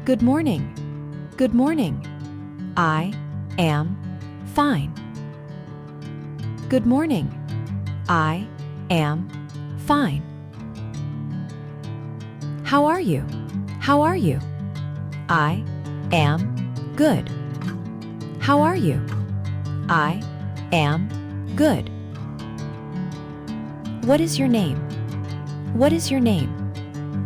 Good morning. Good morning. I am fine. Good morning. I am fine. How are you? How are you? I am good. How are you? I am good. What is your name? What is your name?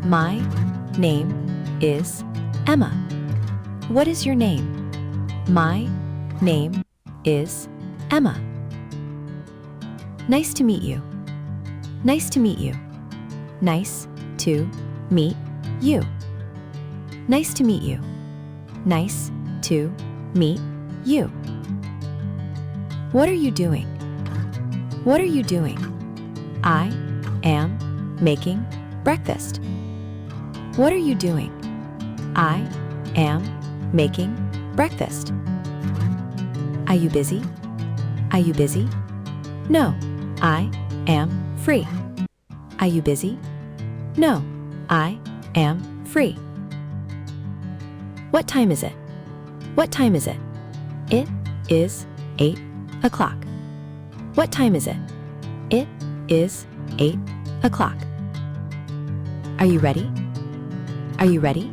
My name is Emma. What is your name? My name is Emma. Nice to meet you. Nice to meet you. Nice to meet you. Nice to meet you. Nice to meet you. What are you doing? What are you doing? I am making breakfast. What are you doing? I am making breakfast. Are you busy? Are you busy? No, I am free. Are you busy? No, I am free. What time is it? What time is it? It is 8 o'clock. What time is it? It is 8 o'clock. Are you ready? Are you ready?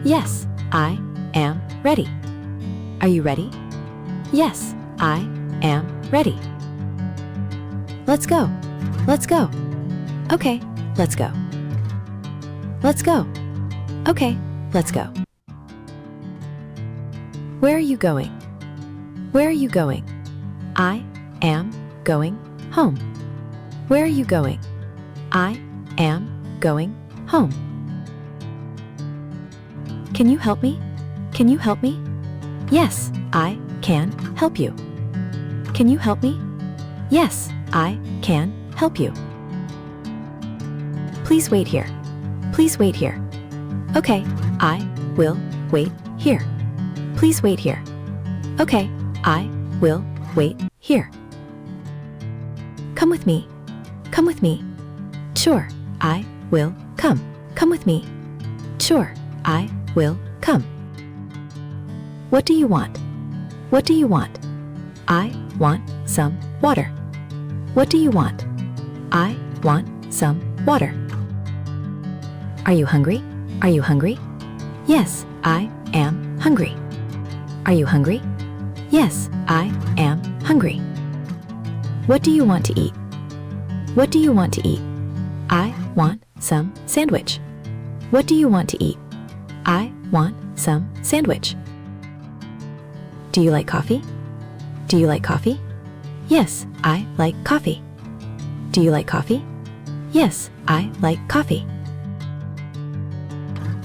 Yes, I am ready. Are you ready? Yes, I am ready. Let's go. Let's go. Okay, let's go. Let's go. Okay, let's go. Where are you going? Where are you going? I am going home. Where are you going? I am going home. Can you help me? Can you help me? Yes, I can help you. Can you help me? Yes, I can help you. Please wait here. Please wait here. Okay, I will wait here. Please wait here. Okay, I will wait here. Come with me. Come with me. Sure, I will come. Come with me. Sure, I will come. What do you want? What do you want? I want some water. What do you want? I want some water. Are you hungry? Are you hungry? Yes, I am hungry. Are you hungry? Yes, I am hungry. What do you want to eat? What do you want to eat? I want some sandwich. What do you want to eat? I want some sandwich. Do you like coffee? Do you like coffee? Yes, I like coffee. Do you like coffee? Yes, I like coffee.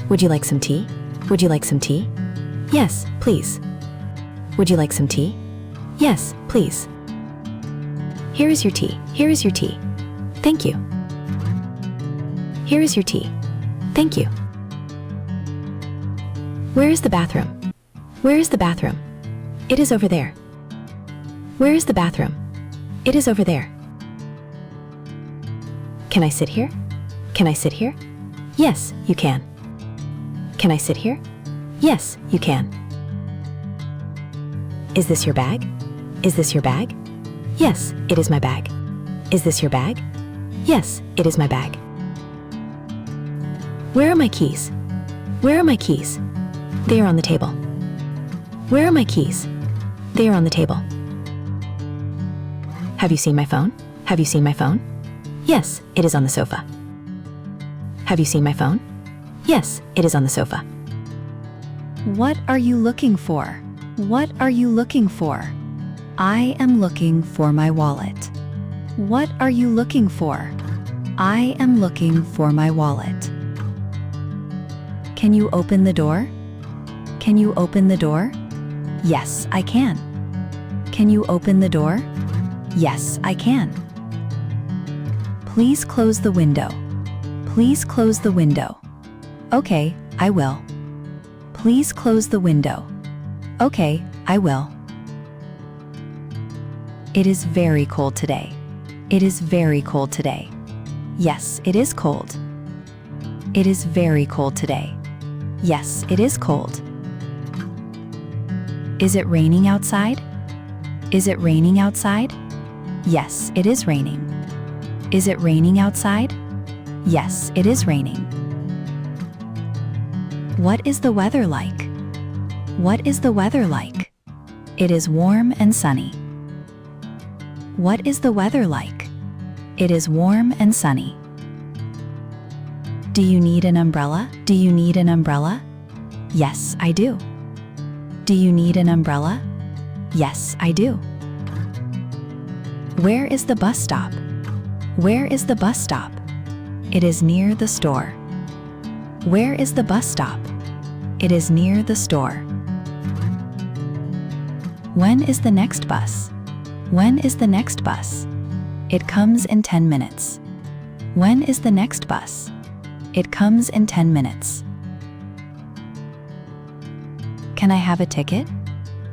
Would you like some tea? Would you like some tea? Yes, please. Would you like some tea? Yes, please. Here is your tea. Here is your tea. Thank you. Here is your tea. Thank you. Where is the bathroom? Where is the bathroom? It is over there. Where is the bathroom? It is over there. Can I sit here? Can I sit here? Yes, you can. Can I sit here? Yes, you can. Is this your bag? Is this your bag? Yes, it is my bag. Is this your bag? Yes, it is my bag. Where are my keys? Where are my keys? They are on the table. Where are my keys? They are on the table. Have you seen my phone? Have you seen my phone? Yes, it is on the sofa. Have you seen my phone? Yes, it is on the sofa. What are you looking for? What are you looking for? I am looking for my wallet. What are you looking for? I am looking for my wallet. Can you open the door? Can you open the door? Yes, I can. Can you open the door? Yes, I can. Please close the window. Please close the window. Okay, I will. Please close the window. Okay, I will. It is very cold today. It is very cold today. Yes, it is cold. It is very cold today. Yes, it is cold. Is it raining outside? Is it raining outside? Yes, it is raining. Is it raining outside? Yes, it is raining. What is the weather like? What is the weather like? It is warm and sunny. What is the weather like? It is warm and sunny. Do you need an umbrella? Do you need an umbrella? Yes, I do. Do you need an umbrella? Yes, I do. Where is the bus stop? Where is the bus stop? It is near the store. Where is the bus stop? It is near the store. When is the next bus? When is the next bus? It comes in 10 minutes. When is the next bus? It comes in 10 minutes. Can I have a ticket?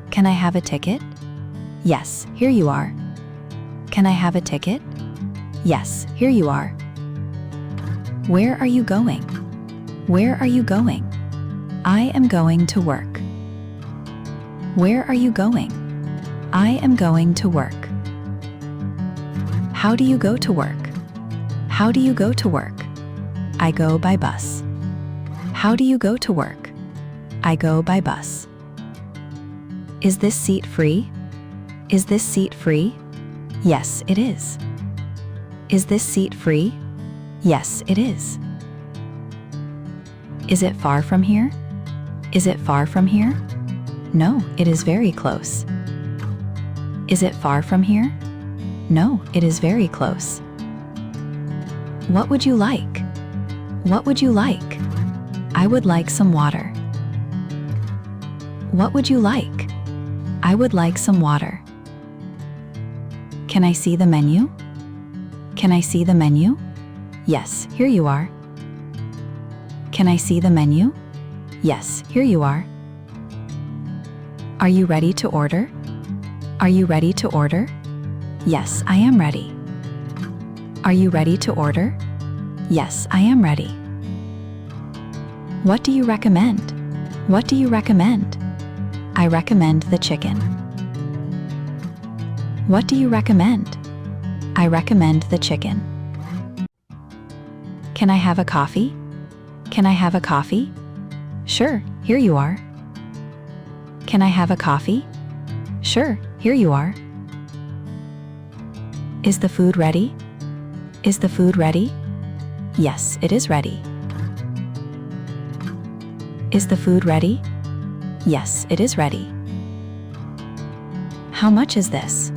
Can I have a ticket? Yes, here you are. Can I have a ticket? Yes, here you are. Where are you going? Where are you going? I am going to work. Where are you going? I am going to work. How do you go to work? How do you go to work? I go by bus. How do you go to work? I go by bus. Is this seat free? Is this seat free? Yes, it is. Is this seat free? Yes, it is. Is it far from here? Is it far from here? No, it is very close. Is it far from here? No, it is very close. What would you like? What would you like? I would like some water. What would you like? I would like some water. Can I see the menu? Can I see the menu? Yes, here you are. Can I see the menu? Yes, here you are. Are you ready to order? Are you ready to order? Yes, I am ready. Are you ready to order? Yes, I am ready. What do you recommend? What do you recommend? I recommend the chicken. What do you recommend? I recommend the chicken. Can I have a coffee? Can I have a coffee? Sure, here you are. Can I have a coffee? Sure, here you are. Is the food ready? Is the food ready? Yes, it is ready. Is the food ready? Yes, it is ready. How much is this?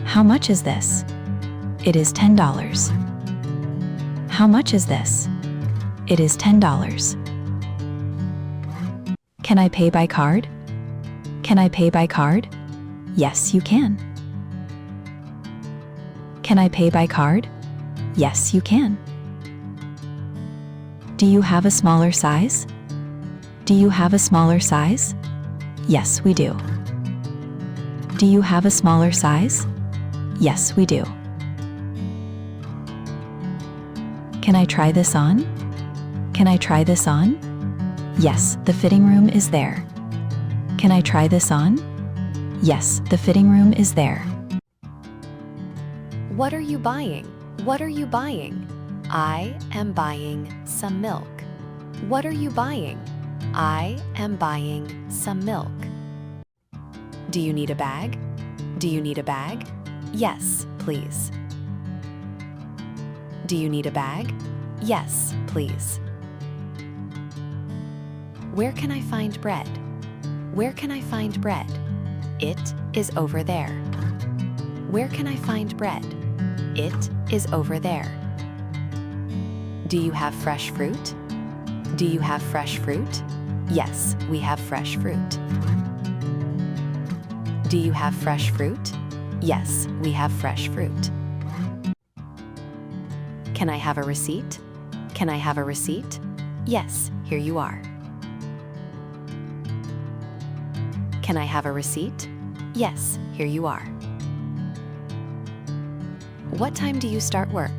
How much is this? It is $10. How much is this? It is $10. Can I pay by card? Can I pay by card? Yes, you can. Can I pay by card? Yes, you can. Do you have a smaller size? Do you have a smaller size? Yes, we do. Do you have a smaller size? Yes, we do. Can I try this on? Can I try this on? Yes, the fitting room is there. Can I try this on? Yes, the fitting room is there. What are you buying? What are you buying? I am buying some milk. What are you buying? I am buying some milk. Do you need a bag? Do you need a bag? Yes, please. Do you need a bag? Yes, please. Where can I find bread? Where can I find bread? It is over there. Where can I find bread? It is over there. Do you have fresh fruit? Do you have fresh fruit? Yes, we have fresh fruit. Do you have fresh fruit? Yes, we have fresh fruit. Can I have a receipt? Can I have a receipt? Yes, here you are. Can I have a receipt? Yes, here you are. What time do you start work?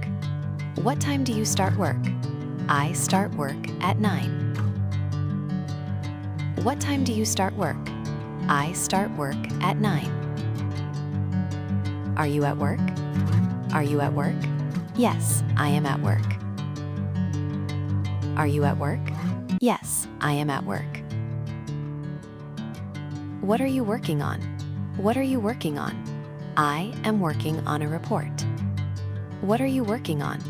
What time do you start work? I start work at 9. What time do you start work? I start work at 9. Are you at work? Are you at work? Yes, I am at work. Are you at work? Yes, I am at work. What are you working on? What are you working on? I am working on a report. What are you working on?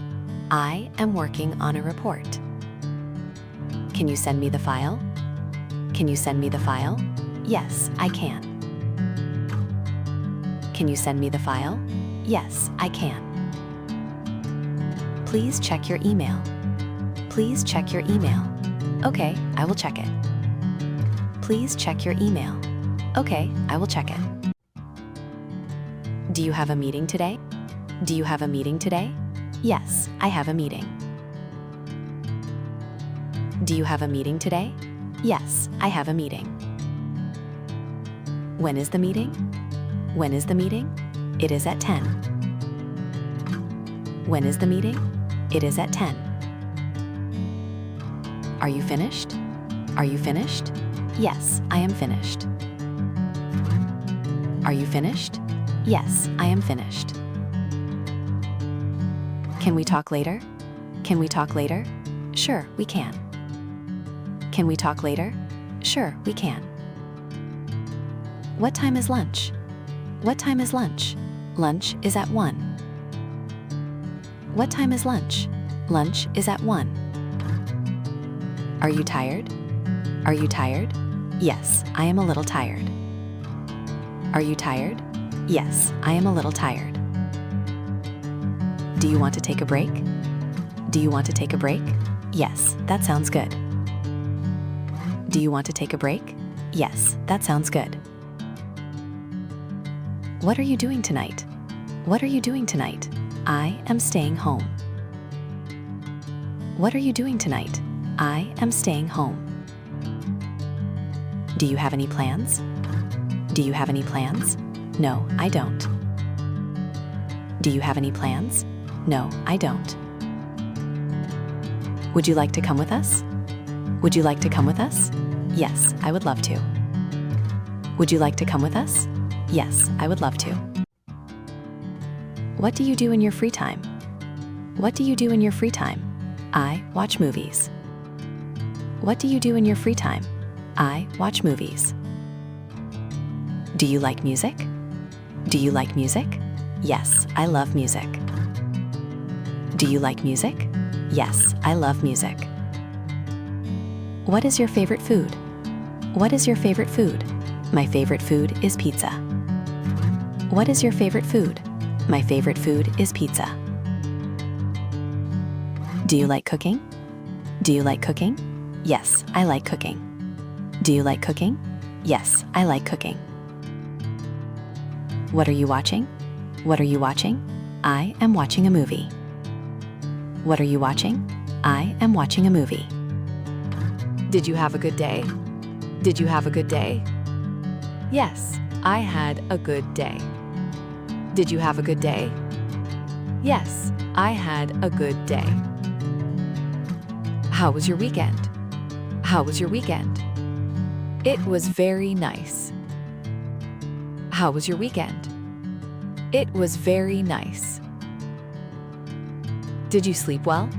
I am working on a report. Can you send me the file? Can you send me the file? Yes, I can. Can you send me the file? Yes, I can. Please check your email. Please check your email. Okay, I will check it. Please check your email. Okay, I will check it. Do you have a meeting today? Do you have a meeting today? Yes, I have a meeting. Do you have a meeting today? Yes, I have a meeting. When is the meeting? When is the meeting? It is at 10. When is the meeting? It is at 10. Are you finished? Are you finished? Yes, I am finished. Are you finished? Yes, I am finished. Can we talk later? Can we talk later? Sure, we can. Can we talk later? Sure, we can. What time is lunch? What time is lunch? Lunch is at 1. What time is lunch? Lunch is at 1. Are you tired? Are you tired? Yes, I am a little tired. Are you tired? Yes, I am a little tired. Do you want to take a break? Do you want to take a break? Yes, that sounds good. Do you want to take a break? Yes, that sounds good. What are you doing tonight? What are you doing tonight? I am staying home. What are you doing tonight? I am staying home. Do you have any plans? Do you have any plans? No, I don't. Do you have any plans? No, I don't. Would you like to come with us? Would you like to come with us? Yes, I would love to. Would you like to come with us? Yes, I would love to. What do you do in your free time? What do you do in your free time? I watch movies. What do you do in your free time? I watch movies. Do you like music? Do you like music? Yes, I love music. Do you like music? Yes, I love music. What is your favorite food? What is your favorite food? My favorite food is pizza. What is your favorite food? My favorite food is pizza. Do you like cooking? Do you like cooking? Yes, I like cooking. Do you like cooking? Yes, I like cooking. What are you watching? What are you watching? I am watching a movie. What are you watching? I am watching a movie. Did you have a good day? Did you have a good day? Yes, I had a good day. Did you have a good day? Yes, I had a good day. How was your weekend? How was your weekend? It was very nice. How was your weekend? It was very nice. Did you sleep well?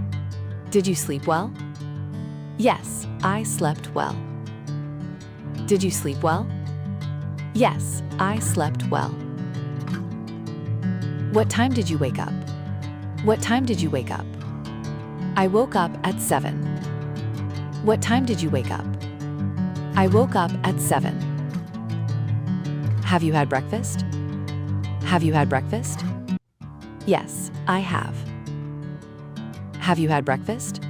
Did you sleep well? Yes, I slept well. Did you sleep well? Yes, I slept well. What time did you wake up? What time did you wake up? I woke up at 7. What time did you wake up? I woke up at 7. Have you had breakfast? Have you had breakfast? Yes, I have. Have you had breakfast?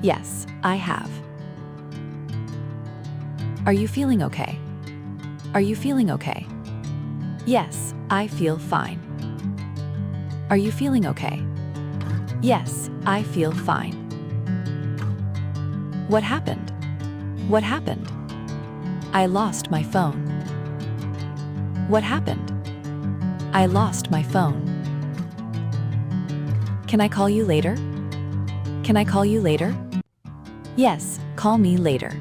Yes, I have. Are you feeling okay? Are you feeling okay? Yes, I feel fine. Are you feeling okay? Yes, I feel fine. What happened? What happened? I lost my phone. What happened? I lost my phone. Can I call you later? Can I call you later? Yes, call me later.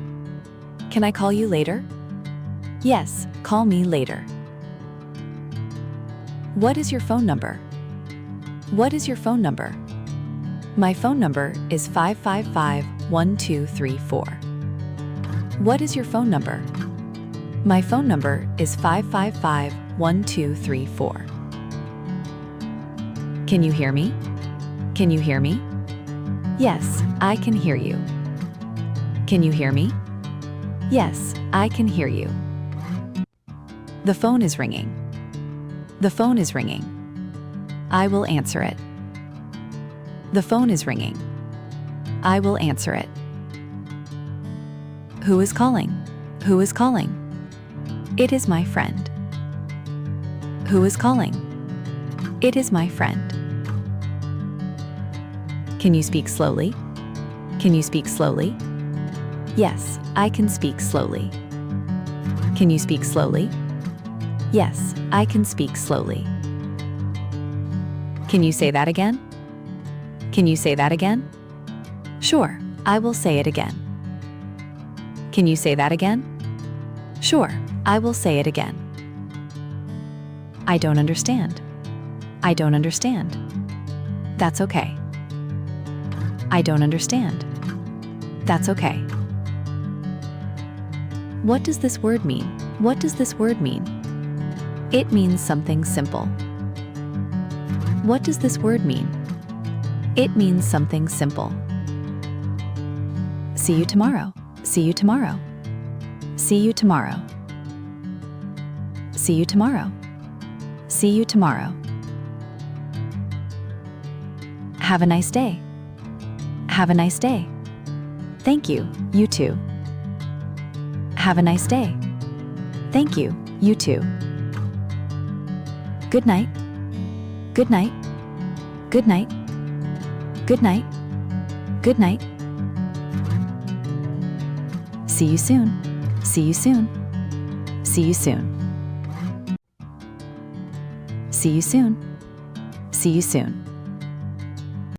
Can I call you later? Yes, call me later. What is your phone number? What is your phone number? My phone number is 555-1234. What is your phone number? My phone number is 555-1234. Can you hear me? Can you hear me? Yes, I can hear you. Can you hear me? Yes, I can hear you. The phone is ringing. The phone is ringing. I will answer it. The phone is ringing. I will answer it. Who is calling? Who is calling? It is my friend. Who is calling? It is my friend. Can you speak slowly? Can you speak slowly? Yes, I can speak slowly. Can you speak slowly? Yes, I can speak slowly. Can you say that again? Can you say that again? Sure, I will say it again. Can you say that again? Sure, I will say it again. I don't understand. I don't understand. That's okay. I don't understand. That's okay. What does this word mean? What does this word mean? It means something simple. What does this word mean? It means something simple. See you tomorrow. See you tomorrow. See you tomorrow. See you tomorrow. See you tomorrow. Have a nice day. Have a nice day. Thank you, you too. Have a nice day. Thank you, you too. Good night. Good night. Good night. Good night. Good night. See you soon. See you soon. See you soon. See you soon. See you soon.